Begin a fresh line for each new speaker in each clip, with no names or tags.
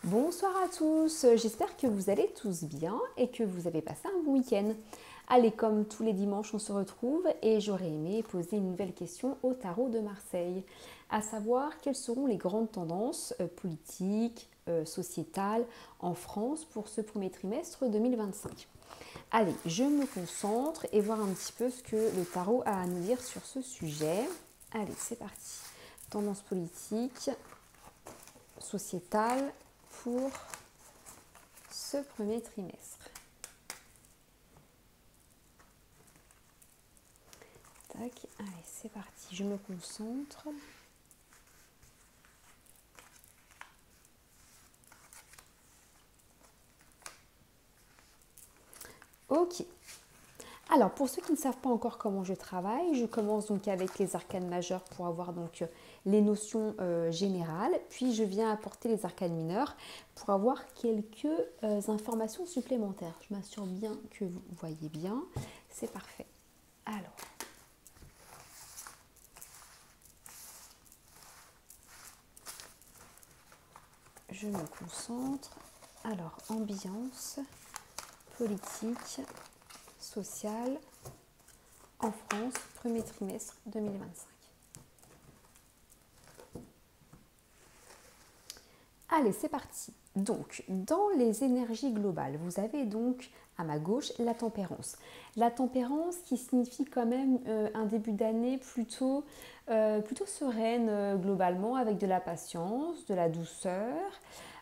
Bonsoir à tous, j'espère que vous allez tous bien et que vous avez passé un bon week-end. Allez, comme tous les dimanches, on se retrouve et j'aurais aimé poser une nouvelle question au tarot de Marseille, à savoir quelles seront les grandes tendances politiques, sociétales en France pour ce premier trimestre 2025. Allez, je me concentre et voir un petit peu ce que le tarot a à nous dire sur ce sujet. Allez, c'est parti. Tendance politique, sociétale pour ce premier trimestre. Tac, allez, c'est parti, je me concentre. Ok. Alors, pour ceux qui ne savent pas encore comment je travaille, je commence donc avec les arcanes majeures pour avoir donc les notions générales, puis je viens apporter les arcanes mineures pour avoir quelques informations supplémentaires. Je m'assure bien que vous voyez bien, c'est parfait. Alors, je me concentre. Alors, ambiance, politique, sociale, en France, premier trimestre 2025. Allez, c'est parti. Donc, dans les énergies globales, vous avez donc à ma gauche la tempérance. La tempérance qui signifie quand même un début d'année plutôt sereine globalement, avec de la patience, de la douceur,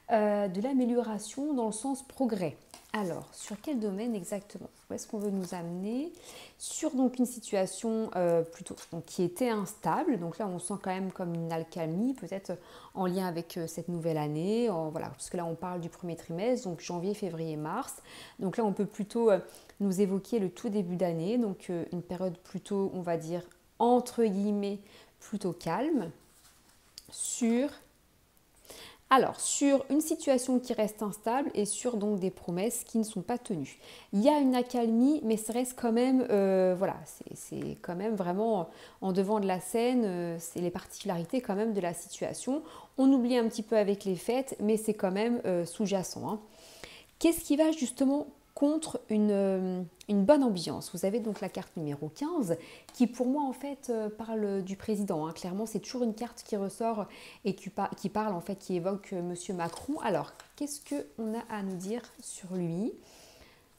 de l'amélioration dans le sens progrès. Alors, sur quel domaine exactement? Où est-ce qu'on veut nous amener? Sur donc une situation plutôt donc, qui était instable. Donc là, on sent quand même comme une alcalmie, peut-être en lien avec cette nouvelle année. Voilà, parce que là, on parle du premier trimestre, donc janvier, février, mars. Donc là, on peut plutôt nous évoquer le tout début d'année, donc une période plutôt, on va dire, entre guillemets, plutôt calme sur une situation qui reste instable et sur donc des promesses qui ne sont pas tenues. Il y a une accalmie, mais ça reste quand même, voilà, c'est quand même vraiment en devant de la scène, c'est les particularités quand même de la situation. On oublie un petit peu avec les fêtes, mais c'est quand même sous-jacent, hein. Qu'est-ce qui va justement contre une bonne ambiance? Vous avez donc la carte numéro 15 qui pour moi en fait parle du président, hein. Clairement c'est toujours une carte qui ressort et qui parle en fait, qui évoque Monsieur Macron. Alors qu'est-ce qu'on a à nous dire sur lui?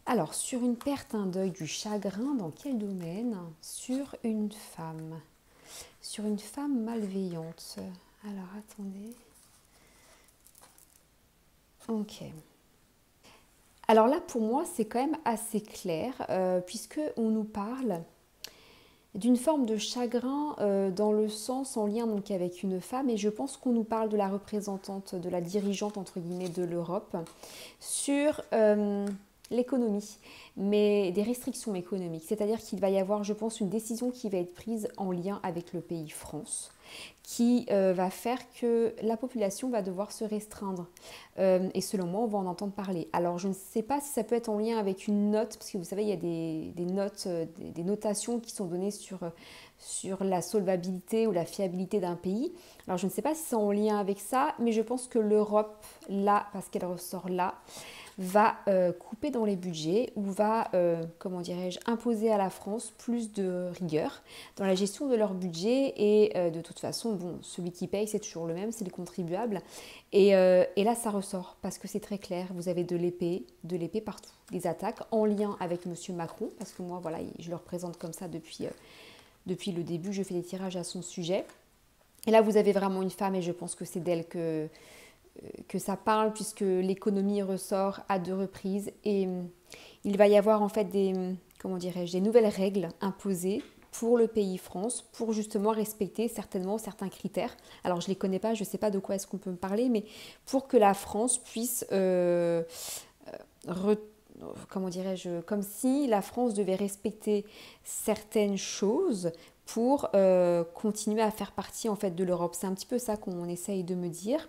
Alors sur une perte, un deuil, du chagrin, dans quel domaine? Sur une femme malveillante. Alors attendez. Ok. Alors là, pour moi, c'est quand même assez clair, puisqu'on nous parle d'une forme de chagrin dans le sens en lien donc avec une femme, et je pense qu'on nous parle de la représentante, de la dirigeante entre guillemets de l'Europe sur l'économie, mais des restrictions économiques. C'est-à-dire qu'il va y avoir, je pense, une décision qui va être prise en lien avec le pays France, qui va faire que la population va devoir se restreindre. Et selon moi, on va en entendre parler. Alors, je ne sais pas si ça peut être en lien avec une note, parce que vous savez, il y a des notes, des notations qui sont données sur la solvabilité ou la fiabilité d'un pays. Alors, je ne sais pas si c'est en lien avec ça, mais je pense que l'Europe, là, parce qu'elle ressort là, va couper dans les budgets ou va, comment dirais-je, imposer à la France plus de rigueur dans la gestion de leur budget. Et de toute façon, bon, celui qui paye, c'est toujours le même, c'est le contribuable. Et là, ça ressort parce que c'est très clair. Vous avez de l'épée partout. Des attaques en lien avec Monsieur Macron, parce que moi, voilà, je le représente comme ça depuis le début. Je fais des tirages à son sujet. Et là, vous avez vraiment une femme, et je pense que c'est d'elle que ça parle, puisque l'économie ressort à deux reprises. Et il va y avoir en fait comment dirais-je, des nouvelles règles imposées pour le pays France, pour justement respecter certainement certains critères. Alors je ne les connais pas, je ne sais pas de quoi est-ce qu'on peut me parler, mais pour que la France puisse, comment dirais-je, comme si la France devait respecter certaines choses pour continuer à faire partie en fait de l'Europe. C'est un petit peu ça qu'on essaye de me dire.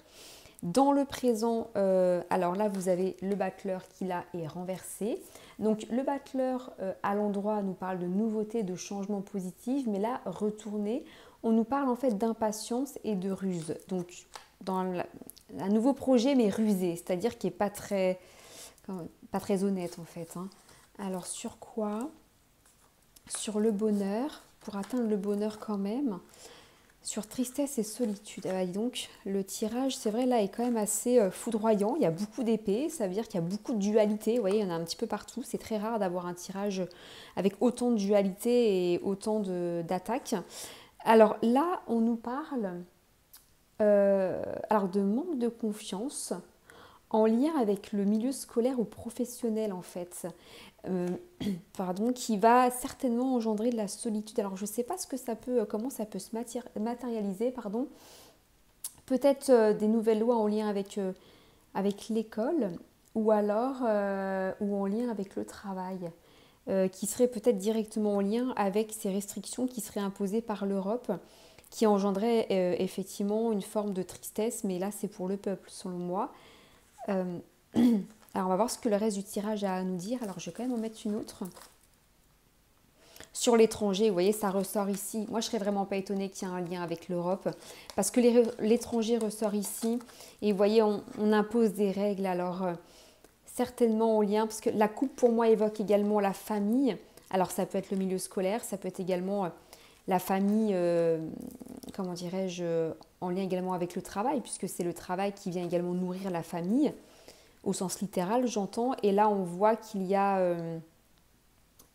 Dans le présent, alors là, vous avez le battleur qui là est renversé. Donc le battleur à l'endroit nous parle de nouveautés, de changements positifs, mais là, retourné, on nous parle en fait d'impatience et de ruse. Donc un nouveau projet mais rusé, c'est-à-dire qui n'est pas très honnête en fait. Hein. Alors sur quoi? Sur le bonheur, pour atteindre le bonheur quand même. Sur tristesse et solitude. Ah, dis donc, le tirage, c'est vrai, là, est quand même assez foudroyant. Il y a beaucoup d'épées, ça veut dire qu'il y a beaucoup de dualité. Vous voyez, il y en a un petit peu partout. C'est très rare d'avoir un tirage avec autant de dualité et autant d'attaques. Alors là, on nous parle de manque de confiance en lien avec le milieu scolaire ou professionnel, en fait. Euh, qui va certainement engendrer de la solitude. Alors je ne sais pas comment ça peut se matérialiser, pardon. Peut-être des nouvelles lois en lien avec l'école ou alors ou en lien avec le travail, qui seraient peut-être directement en lien avec ces restrictions qui seraient imposées par l'Europe, qui engendraient effectivement une forme de tristesse, mais là c'est pour le peuple selon moi. Euh, Alors on va voir ce que le reste du tirage a à nous dire. Alors je vais quand même en mettre une autre. Sur l'étranger, vous voyez, ça ressort ici. Moi, je serais vraiment pas étonnée qu'il y ait un lien avec l'Europe. Parce que l'étranger ressort ici. Et vous voyez, on impose des règles. Alors, certainement en lien. Parce que la coupe, pour moi, évoque également la famille. Alors, ça peut être le milieu scolaire. Ça peut être également la famille, comment dirais-je, en lien également avec le travail. Puisque c'est le travail qui vient également nourrir la famille. Au sens littéral, j'entends. Et là, on voit qu'il y a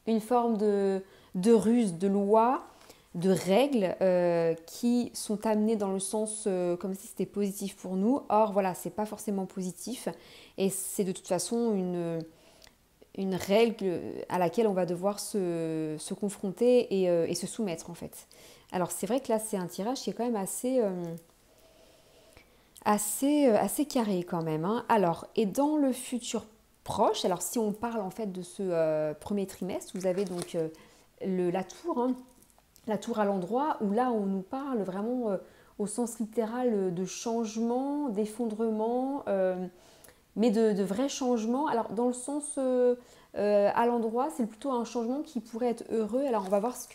une forme de ruse, de loi, de règles qui sont amenées dans le sens comme si c'était positif pour nous. Or, voilà, c'est pas forcément positif. Et c'est de toute façon une règle à laquelle on va devoir se confronter et se soumettre, en fait. Alors, c'est vrai que là, c'est un tirage qui est quand même assez carré quand même. Hein. Alors, et dans le futur proche, alors si on parle en fait de ce premier trimestre, vous avez donc la tour, hein, la tour à l'endroit où là on nous parle vraiment au sens littéral de changement, d'effondrement, mais de vrais changements. Alors dans le sens à l'endroit, c'est plutôt un changement qui pourrait être heureux. Alors on va voir ce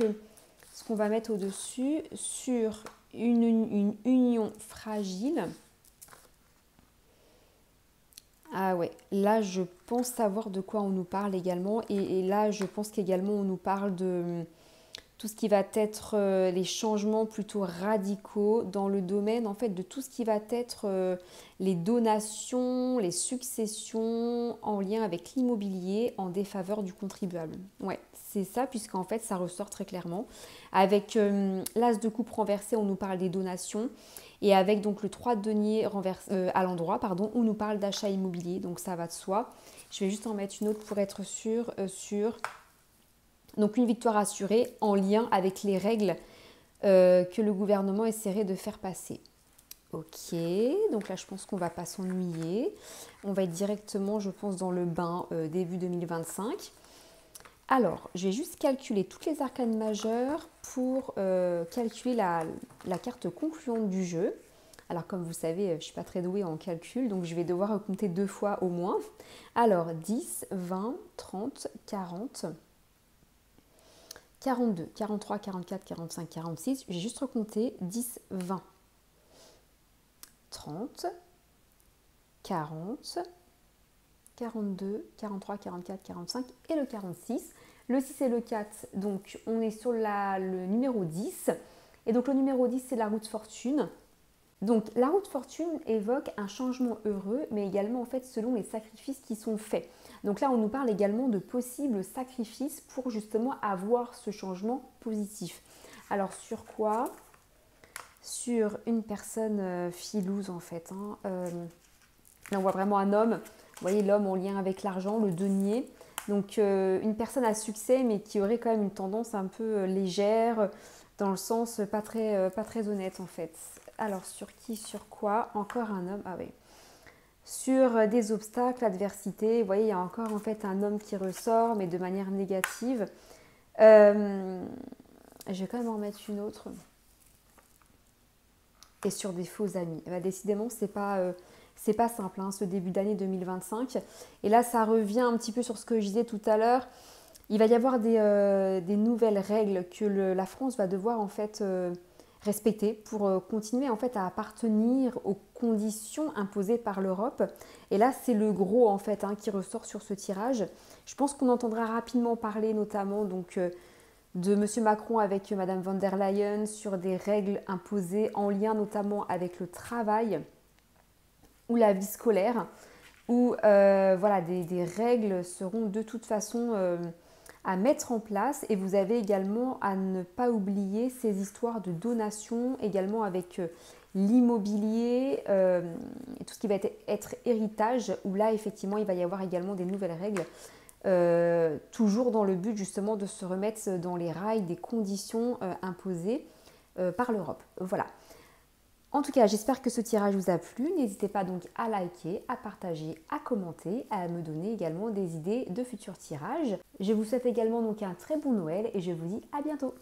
qu'on va mettre au-dessus sur une union fragile. Ah ouais, là je pense savoir de quoi on nous parle également et là je pense qu'également on nous parle de tout ce qui va être les changements plutôt radicaux dans le domaine en fait de tout ce qui va être les donations, les successions en lien avec l'immobilier en défaveur du contribuable. Ouais, c'est ça puisqu'en fait ça ressort très clairement. Avec l'as de coupe renversé, on nous parle des donations et avec donc le 3 de denier à l'endroit, pardon, on nous parle d'achat immobilier, donc ça va de soi. Je vais juste en mettre une autre pour être sûre sur donc une victoire assurée en lien avec les règles que le gouvernement essaierait de faire passer. Ok, donc là je pense qu'on ne va pas s'ennuyer. On va être directement, je pense, dans le bain début 2025. Alors, je vais juste calculer toutes les arcanes majeures pour calculer la carte concluante du jeu. Alors, comme vous savez, je ne suis pas très douée en calcul, donc je vais devoir compter 2 fois au moins. Alors, 10, 20, 30, 40... 42, 43, 44, 45, 46. J'ai juste recompté 10, 20, 30, 40, 42, 43, 44, 45 et le 46. Le 6 et le 4, donc on est sur le numéro 10. Et donc le numéro 10, c'est la route fortune. Donc la route fortune évoque un changement heureux, mais également en fait selon les sacrifices qui sont faits. Donc là, on nous parle également de possibles sacrifices pour justement avoir ce changement positif. Alors sur quoi? Sur une personne filouse en fait. Hein. Là, on voit vraiment un homme. Vous voyez l'homme en lien avec l'argent, le denier. Donc une personne à succès, mais qui aurait quand même une tendance un peu légère, dans le sens pas très honnête en fait. Alors sur qui, sur quoi? Encore un homme. Ah oui. Sur des obstacles, adversité, vous voyez, il y a encore en fait un homme qui ressort, mais de manière négative. Je vais quand même en mettre une autre. Et sur des faux amis. Bah, décidément, c'est pas simple, hein, ce début d'année 2025. Et là, ça revient un petit peu sur ce que je disais tout à l'heure. Il va y avoir des nouvelles règles que la France va devoir en fait respecter pour continuer en fait à appartenir aux conditions imposées par l'Europe. Et là, c'est le gros en fait qui ressort sur ce tirage. Je pense qu'on entendra rapidement parler notamment donc de M. Macron avec Mme von der Leyen sur des règles imposées en lien notamment avec le travail ou la vie scolaire, où voilà, des règles seront de toute façon à mettre en place. Et vous avez également à ne pas oublier ces histoires de donation, également avec l'immobilier, tout ce qui va être héritage, où là effectivement il va y avoir également des nouvelles règles, toujours dans le but justement de se remettre dans les rails des conditions imposées par l'Europe. Voilà. En tout cas, j'espère que ce tirage vous a plu. N'hésitez pas donc à liker, à partager, à commenter, à me donner également des idées de futurs tirages. Je vous souhaite également donc un très bon Noël et je vous dis à bientôt.